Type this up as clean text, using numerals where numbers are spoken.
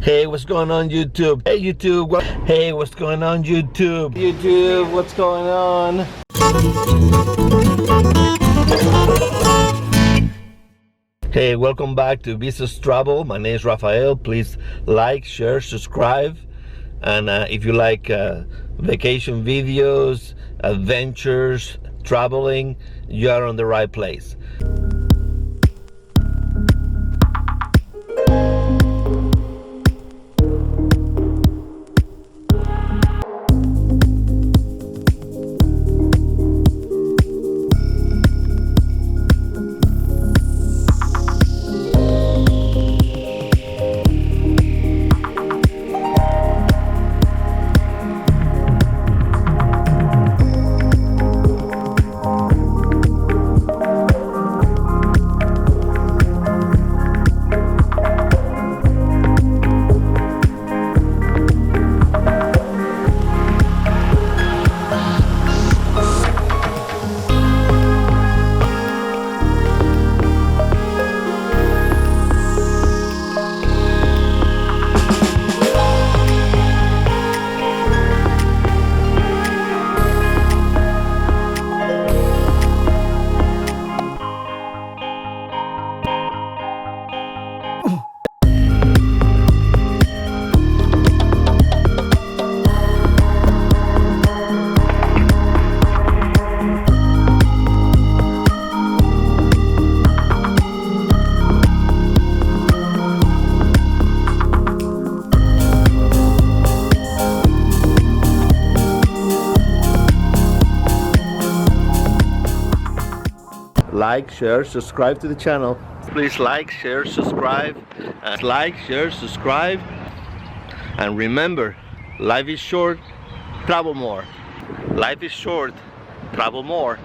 Hey, what's going on YouTube? Hey YouTube, hey, what's going on YouTube? YouTube, what's going on? Hey, welcome back to Viso's Travel. My name is Rafael. Please like, share, subscribe. And if you like vacation videos, adventures, traveling, you are on the right place. Like, share, subscribe to the channel. Please like, share, subscribe. And remember, life is short, travel more. Life is short, travel more.